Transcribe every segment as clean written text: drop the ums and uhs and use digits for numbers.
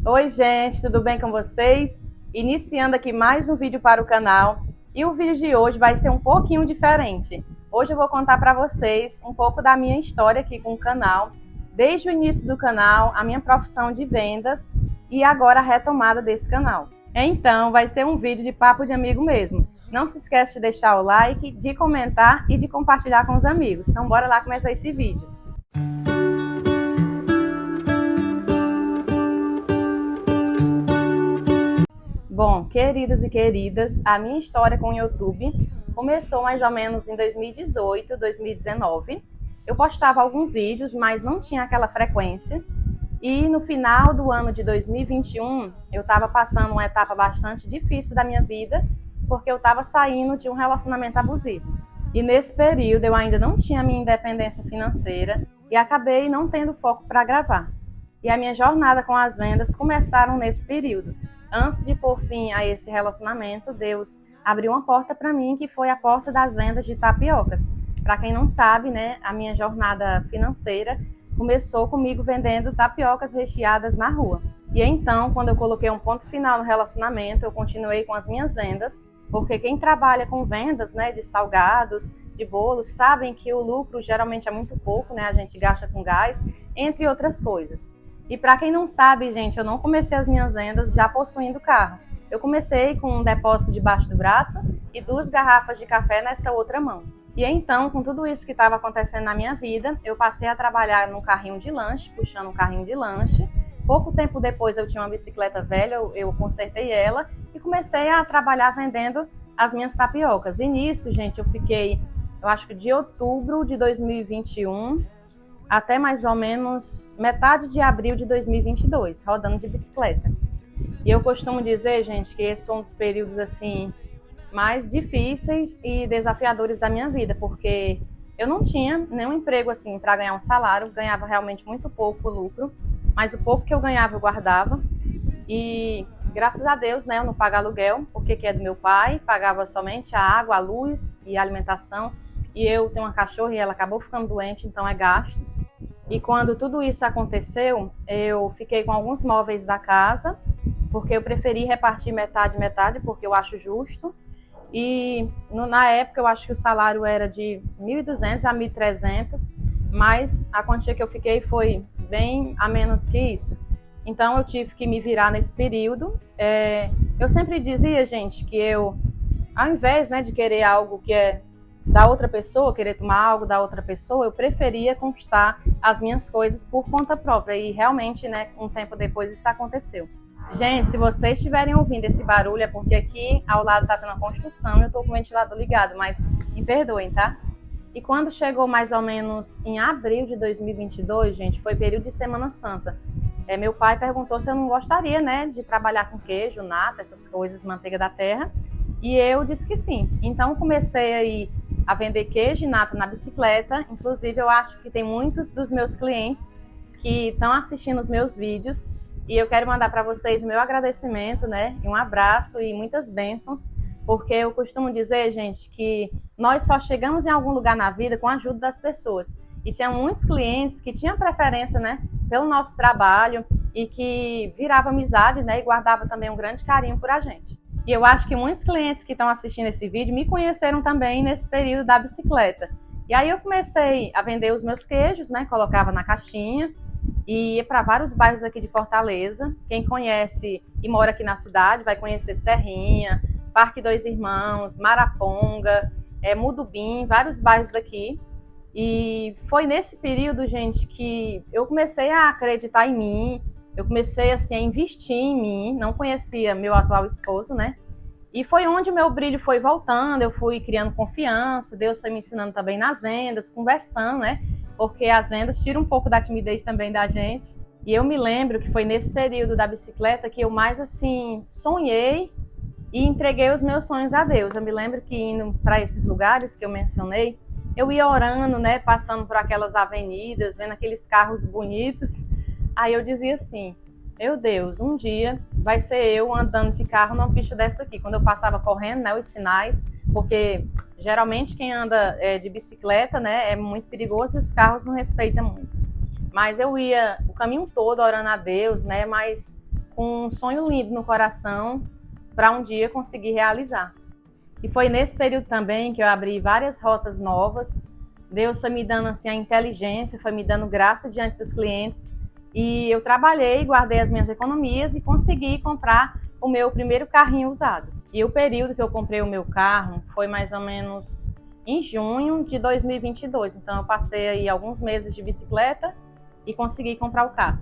Oi gente, tudo bem com vocês? Iniciando aqui mais um vídeo para o canal e o vídeo de hoje vai ser um pouquinho diferente. Hoje eu vou contar para vocês um pouco da minha história aqui com o canal, desde o início do canal, a minha profissão de vendas e agora a retomada desse canal. Então vai ser um vídeo de papo de amigo mesmo. Não se esquece de deixar o like, de comentar e de compartilhar com os amigos. Então bora lá começar esse vídeo. Bom, queridas e queridas, a minha história com o YouTube começou mais ou menos em 2018, 2019. Eu postava alguns vídeos, mas não tinha aquela frequência. E no final do ano de 2021, eu estava passando uma etapa bastante difícil da minha vida, porque eu estava saindo de um relacionamento abusivo. E nesse período eu ainda não tinha minha independência financeira e acabei não tendo foco para gravar. E a minha jornada com as vendas começaram nesse período. Antes de pôr fim a esse relacionamento, Deus abriu uma porta para mim, que foi a porta das vendas de tapiocas. Para quem não sabe, né, a minha jornada financeira começou comigo vendendo tapiocas recheadas na rua. E então, quando eu coloquei um ponto final no relacionamento, eu continuei com as minhas vendas, porque quem trabalha com vendas, né, de salgados, de bolos, sabem que o lucro geralmente é muito pouco, né, a gente gasta com gás, entre outras coisas. E para quem não sabe, gente, eu não comecei as minhas vendas já possuindo carro. Eu comecei com um depósito debaixo do braço e 2 garrafas de café nessa outra mão. E então, com tudo isso que estava acontecendo na minha vida, eu passei a trabalhar num carrinho de lanche, puxando um carrinho de lanche. Pouco tempo depois eu tinha uma bicicleta velha, eu consertei ela e comecei a trabalhar vendendo as minhas tapiocas. E nisso, gente, eu fiquei, eu acho que de outubro de 2021 até mais ou menos metade de abril de 2022, rodando de bicicleta. E eu costumo dizer, gente, que esse foi um dos períodos assim mais difíceis e desafiadores da minha vida, porque eu não tinha nenhum emprego assim para ganhar um salário, ganhava realmente muito pouco lucro, mas o pouco que eu ganhava eu guardava. E graças a Deus, né, eu não pago aluguel, porque que é do meu pai, pagava somente a água, a luz e a alimentação. E eu tenho uma cachorra e ela acabou ficando doente, então é gastos. E quando tudo isso aconteceu, eu fiquei com alguns móveis da casa, porque eu preferi repartir metade, metade, porque eu acho justo. E na época eu acho que o salário era de 1.200 a 1.300, mas a quantia que eu fiquei foi bem a menos que isso. Então eu tive que me virar nesse período. Eu sempre dizia, gente, que eu, ao invés, né, de querer algo que é da outra pessoa, querer tomar algo da outra pessoa, eu preferia conquistar as minhas coisas por conta própria. E realmente, né, um tempo depois isso aconteceu. Gente, se vocês estiverem ouvindo esse barulho, é porque aqui ao lado está tendo uma construção e eu estou com o ventilador ligado, mas me perdoem, tá? E quando chegou mais ou menos em abril de 2022, gente, foi período de Semana Santa. Meu pai perguntou se eu não gostaria, né, de trabalhar com queijo, nata, essas coisas, manteiga da terra. E eu disse que sim. Então comecei aí a vender queijo e nata na bicicleta. Inclusive, eu acho que tem muitos dos meus clientes que estão assistindo os meus vídeos e eu quero mandar para vocês meu agradecimento, né? Um abraço e muitas bênçãos, porque eu costumo dizer, gente, que nós só chegamos em algum lugar na vida com a ajuda das pessoas. E tinha muitos clientes que tinham preferência, né, pelo nosso trabalho e que virava amizade, né, e guardava também um grande carinho por a gente. E eu acho que muitos clientes que estão assistindo esse vídeo me conheceram também nesse período da bicicleta. E aí eu comecei a vender os meus queijos, né? Colocava na caixinha e ia para vários bairros aqui de Fortaleza. Quem conhece e mora aqui na cidade vai conhecer Serrinha, Parque Dois Irmãos, Maraponga, Mudubim, vários bairros daqui. E foi nesse período, gente, que eu comecei a acreditar em mim. Eu comecei assim a investir em mim, não conhecia meu atual esposo, né? E foi onde meu brilho foi voltando, eu fui criando confiança, Deus foi me ensinando também nas vendas, conversando, né? Porque as vendas tiram um pouco da timidez também da gente. E eu me lembro que foi nesse período da bicicleta que eu mais assim sonhei e entreguei os meus sonhos a Deus. Eu me lembro que indo para esses lugares que eu mencionei, eu ia orando, né? Passando por aquelas avenidas, vendo aqueles carros bonitos. Aí eu dizia assim, meu Deus, um dia vai ser eu andando de carro numa pista dessa aqui. Quando eu passava correndo, né, os sinais, porque geralmente quem anda de bicicleta, né, é muito perigoso e os carros não respeitam muito. Mas eu ia o caminho todo orando a Deus, né, mas com um sonho lindo no coração para um dia conseguir realizar. E foi nesse período também que eu abri várias rotas novas. Deus foi me dando assim a inteligência, foi me dando graça diante dos clientes. E eu trabalhei, guardei as minhas economias e consegui comprar o meu primeiro carrinho usado. E o período que eu comprei o meu carro foi mais ou menos em junho de 2022. Então eu passei aí alguns meses de bicicleta e consegui comprar o carro.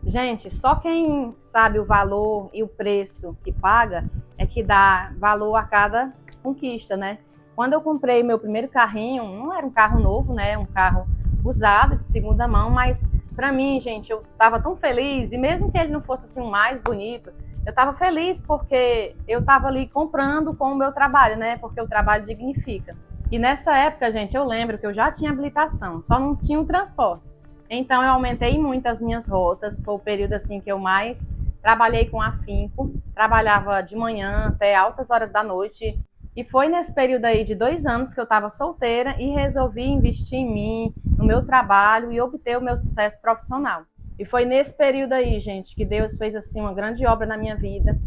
Gente, só quem sabe o valor e o preço que paga é que dá valor a cada conquista, né? Quando eu comprei meu primeiro carrinho, não era um carro novo, né? Um carro usado, de segunda mão, mas para mim, gente, eu tava tão feliz, e mesmo que ele não fosse assim o mais bonito, eu tava feliz porque eu tava ali comprando com o meu trabalho, né? Porque o trabalho dignifica. E nessa época, gente, eu lembro que eu já tinha habilitação, só não tinha o transporte. Então eu aumentei muito as minhas rotas, foi o período assim que eu mais trabalhei com afinco, trabalhava de manhã até altas horas da noite. E foi nesse período aí de 2 anos que eu estava solteira e resolvi investir em mim, no meu trabalho e obter o meu sucesso profissional. E foi nesse período aí, gente, que Deus fez assim uma grande obra na minha vida.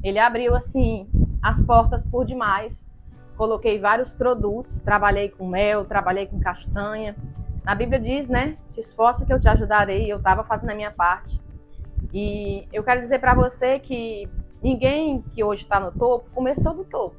Ele abriu assim as portas por demais. Coloquei vários produtos, trabalhei com mel, trabalhei com castanha. Na Bíblia diz, né, se esforça que eu te ajudarei, eu estava fazendo a minha parte. E eu quero dizer para você que ninguém que hoje está no topo começou do topo.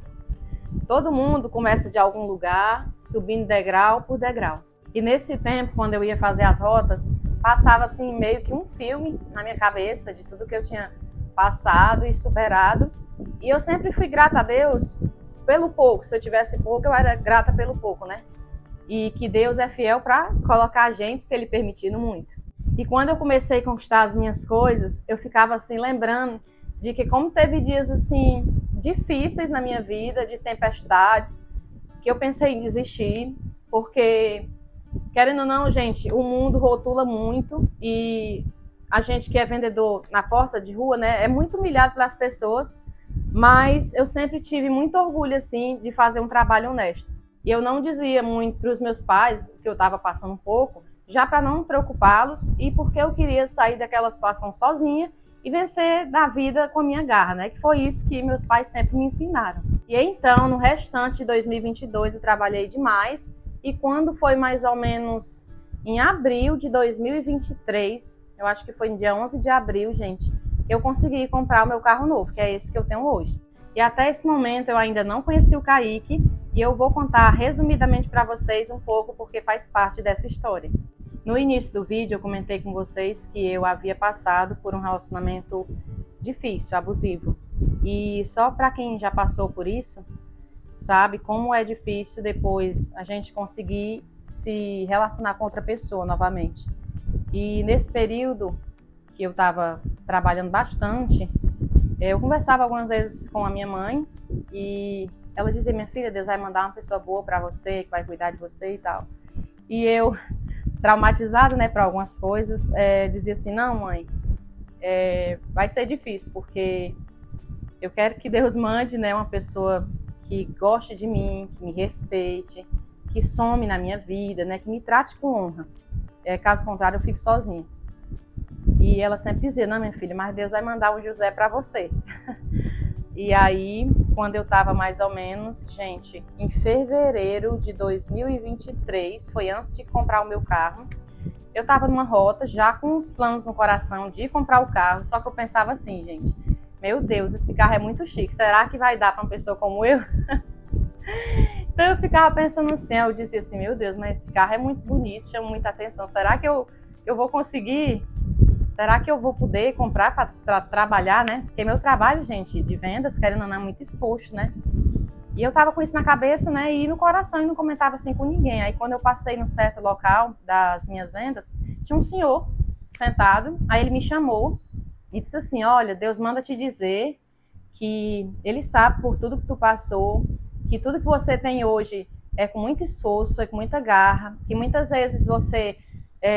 Todo mundo começa de algum lugar, subindo degrau por degrau. E nesse tempo, quando eu ia fazer as rotas, passava assim meio que um filme na minha cabeça de tudo que eu tinha passado e superado. E eu sempre fui grata a Deus pelo pouco. Se eu tivesse pouco, eu era grata pelo pouco, né? E que Deus é fiel para colocar a gente, se Ele permitir, no muito. E quando eu comecei a conquistar as minhas coisas, eu ficava assim lembrando de que como teve dias assim difíceis na minha vida, de tempestades, que eu pensei em desistir, porque, querendo ou não, gente, o mundo rotula muito e a gente que é vendedor na porta de rua, né, é muito humilhado pelas pessoas, mas eu sempre tive muito orgulho, assim, de fazer um trabalho honesto. E eu não dizia muito para os meus pais que eu estava passando um pouco, já para não preocupá-los e porque eu queria sair daquela situação sozinha e vencer da vida com a minha garra, né? Que foi isso que meus pais sempre me ensinaram. E então, no restante de 2022, eu trabalhei demais. E quando foi mais ou menos em abril de 2023, eu acho que foi no dia 11 de abril, gente, eu consegui comprar o meu carro novo, que é esse que eu tenho hoje. E até esse momento eu ainda não conheci o Kaique e eu vou contar resumidamente para vocês um pouco porque faz parte dessa história. No início do vídeo eu comentei com vocês que eu havia passado por um relacionamento difícil, abusivo. E só para quem já passou por isso, sabe como é difícil depois a gente conseguir se relacionar com outra pessoa novamente. E nesse período que eu estava trabalhando bastante, eu conversava algumas vezes com a minha mãe e ela dizia: minha filha, Deus vai mandar uma pessoa boa para você, que vai cuidar de você e tal. E eu, traumatizada, né, para algumas coisas, dizia assim: não, mãe, vai ser difícil, porque eu quero que Deus mande, né, uma pessoa que goste de mim, que me respeite, que some na minha vida, né, que me trate com honra. Caso contrário, eu fico sozinha. E ela sempre dizia: não, minha filha, mas Deus vai mandar um José para você. E aí, quando eu estava mais ou menos, gente, em fevereiro de 2023, foi antes de comprar o meu carro, eu estava numa rota, já com os planos no coração de comprar o carro, só que eu pensava assim, gente, meu Deus, esse carro é muito chique, será que vai dar para uma pessoa como eu? Então eu ficava pensando assim, eu dizia assim, meu Deus, mas esse carro é muito bonito, chama muita atenção, será que eu vou conseguir? Será que eu vou poder comprar para trabalhar, né? Porque meu trabalho, gente, de vendas, querendo ou não, é muito exposto, né? E eu tava com isso na cabeça, né? E no coração, e não comentava assim com ninguém. Aí quando eu passei num certo local das minhas vendas, tinha um senhor sentado, aí ele me chamou e disse assim: olha, Deus manda te dizer que Ele sabe por tudo que tu passou, que tudo que você tem hoje é com muito esforço, é com muita garra, que muitas vezes você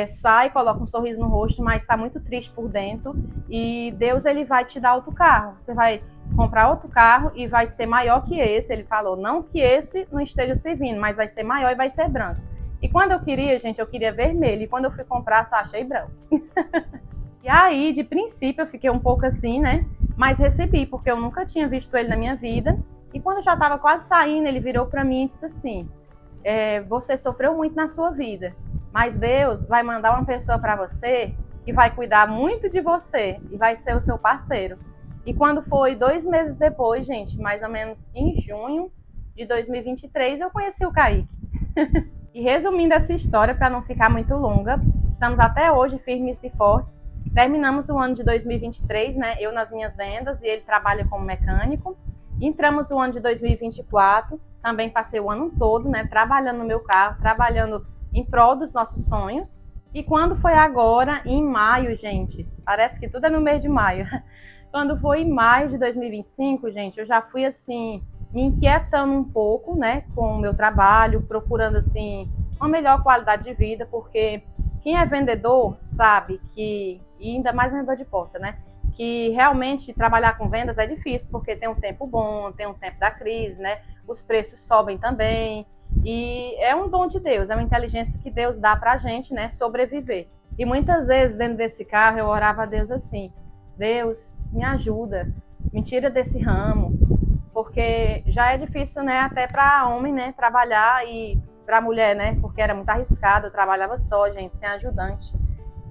sai, coloca um sorriso no rosto, mas está muito triste por dentro, e Deus ele vai te dar outro carro, você vai comprar outro carro e vai ser maior que esse, ele falou, não que esse não esteja servindo, mas vai ser maior e vai ser branco. E quando eu queria, gente, eu queria vermelho, e quando eu fui comprar, só achei branco. E aí, de princípio, eu fiquei um pouco assim, né? Mas recebi, porque eu nunca tinha visto ele na minha vida. E quando eu já estava quase saindo, ele virou para mim e disse assim: você sofreu muito na sua vida, mas Deus vai mandar uma pessoa para você que vai cuidar muito de você e vai ser o seu parceiro. E quando foi 2 meses depois, gente, mais ou menos em junho de 2023, eu conheci o Kaique. E resumindo essa história, para não ficar muito longa, estamos até hoje firmes e fortes. Terminamos o ano de 2023, né? Eu nas minhas vendas e ele trabalha como mecânico. Entramos o ano de 2024, também passei o ano todo, né? Trabalhando no meu carro, trabalhando em prol dos nossos sonhos. E quando foi agora, em maio, gente, parece que tudo é no mês de maio. Quando foi em maio de 2025, gente, eu já fui assim, me inquietando um pouco, né, com o meu trabalho, procurando assim uma melhor qualidade de vida, porque quem é vendedor sabe que, e ainda mais vendedor de porta, né, que realmente trabalhar com vendas é difícil, porque tem um tempo bom, tem um tempo da crise, né, os preços sobem também, e é um dom de Deus, é uma inteligência que Deus dá pra gente, né, sobreviver. E muitas vezes dentro desse carro eu orava a Deus assim: Deus, me ajuda, me tira desse ramo, porque já é difícil, né, até para homem, né, trabalhar, e para mulher, né, porque era muito arriscado, eu trabalhava só, gente, sem ajudante.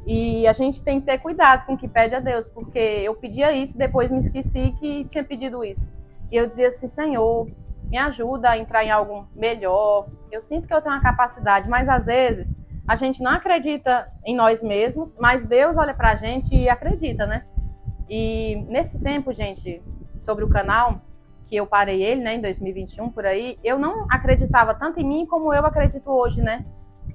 E a gente tem que ter cuidado com o que pede a Deus, porque eu pedia isso, depois me esqueci que tinha pedido isso. E eu dizia assim: Senhor, me ajuda a entrar em algo melhor. Eu sinto que eu tenho uma capacidade, mas às vezes a gente não acredita em nós mesmos, mas Deus olha pra gente e acredita, né? E nesse tempo, gente, sobre o canal, que eu parei ele, né, em 2021, por aí, eu não acreditava tanto em mim como eu acredito hoje, né?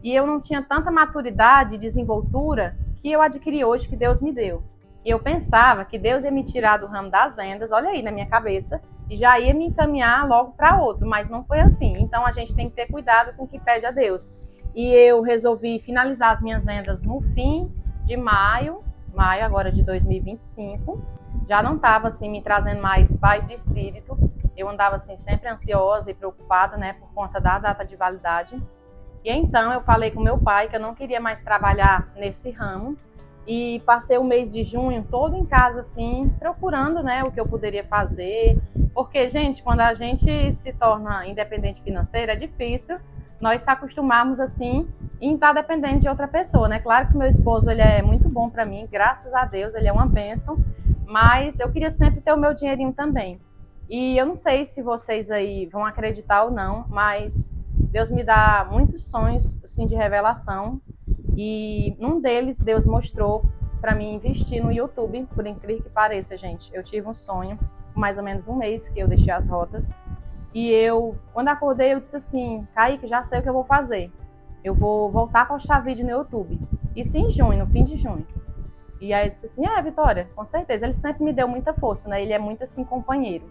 E eu não tinha tanta maturidade e desenvoltura que eu adquiri hoje, que Deus me deu. E eu pensava que Deus ia me tirar do ramo das vendas, olha aí na minha cabeça, e já ia me encaminhar logo para outro, mas não foi assim. Então a gente tem que ter cuidado com o que pede a Deus. E eu resolvi finalizar as minhas vendas no fim de maio agora de 2025. Já não estava assim me trazendo mais paz de espírito. Eu andava assim sempre ansiosa e preocupada, né, por conta da data de validade. E então eu falei com meu pai que eu não queria mais trabalhar nesse ramo e passei o mês de junho todo em casa assim, procurando, né, o que eu poderia fazer. Porque, gente, quando a gente se torna independente financeiro, é difícil nós se acostumarmos assim em estar dependente de outra pessoa, né? Claro que meu esposo, ele é muito bom para mim, graças a Deus, ele é uma bênção, mas eu queria sempre ter o meu dinheirinho também. E eu não sei se vocês aí vão acreditar ou não, mas Deus me dá muitos sonhos assim de revelação, e num deles Deus mostrou para mim investir no YouTube, por incrível que pareça, gente. Eu tive um sonho, mais ou menos um mês que eu deixei as rotas. E eu, quando acordei, eu disse assim: Kaique, já sei o que eu vou fazer. Eu vou voltar a postar vídeo no YouTube. Isso em junho, no fim de junho. E aí eu disse assim: Vitória, com certeza. Ele sempre me deu muita força, né? Ele é muito assim, companheiro.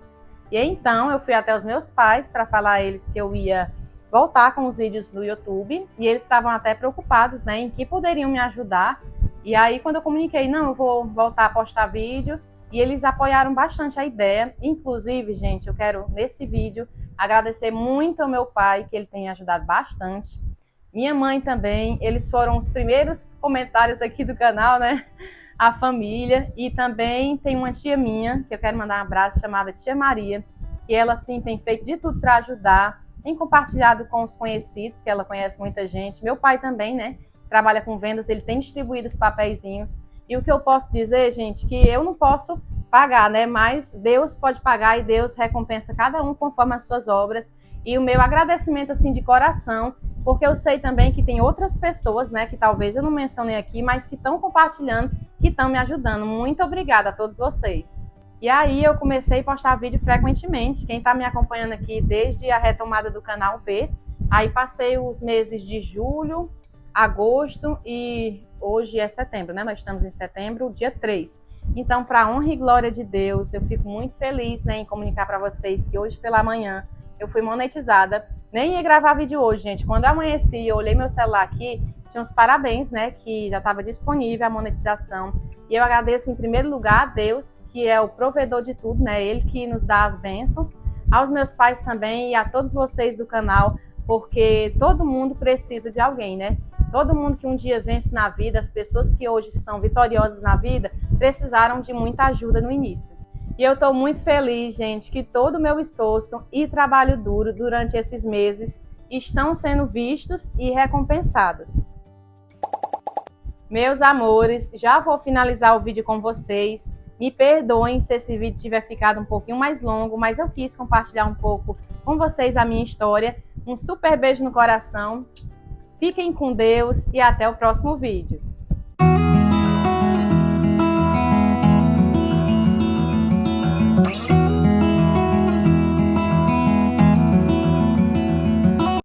E aí, então, eu fui até os meus pais para falar a eles que eu ia voltar com os vídeos do YouTube. E eles estavam até preocupados, né, em que poderiam me ajudar. E aí, quando eu comuniquei: não, eu vou voltar a postar vídeo, e eles apoiaram bastante a ideia. Inclusive, gente, eu quero, nesse vídeo, agradecer muito ao meu pai, que ele tem ajudado bastante. Minha mãe também, eles foram os primeiros comentários aqui do canal, né? A família. E também tem uma tia minha, que eu quero mandar um abraço, chamada Tia Maria, que ela, assim, tem feito de tudo para ajudar, tem compartilhado com os conhecidos, que ela conhece muita gente. Meu pai também, né? Trabalha com vendas, ele tem distribuído os papeizinhos. E o que eu posso dizer, gente, que eu não posso pagar, né? Mas Deus pode pagar e Deus recompensa cada um conforme as suas obras. E o meu agradecimento, assim, de coração, porque eu sei também que tem outras pessoas, né, que talvez eu não mencionei aqui, mas que estão compartilhando, que estão me ajudando. Muito obrigada a todos vocês. E aí eu comecei a postar vídeo frequentemente. Quem está me acompanhando aqui desde a retomada do canal vê. Aí passei os meses de julho, agosto e hoje é setembro, né? Nós estamos em setembro, dia 3. Então, para a honra e glória de Deus, eu fico muito feliz, né, em comunicar para vocês que hoje pela manhã eu fui monetizada. Nem ia gravar vídeo hoje, gente. Quando eu amanheci, eu olhei meu celular aqui, tinha uns parabéns, né, que já estava disponível a monetização. E eu agradeço em primeiro lugar a Deus, que é o provedor de tudo, né? Ele que nos dá as bênçãos, aos meus pais também e a todos vocês do canal, porque todo mundo precisa de alguém, né? Todo mundo que um dia vence na vida, as pessoas que hoje são vitoriosas na vida, precisaram de muita ajuda no início. E eu estou muito feliz, gente, que todo o meu esforço e trabalho duro durante esses meses estão sendo vistos e recompensados. Meus amores, já vou finalizar o vídeo com vocês. Me perdoem se esse vídeo tiver ficado um pouquinho mais longo, mas eu quis compartilhar um pouco com vocês a minha história. Um super beijo no coração. Fiquem com Deus e até o próximo vídeo.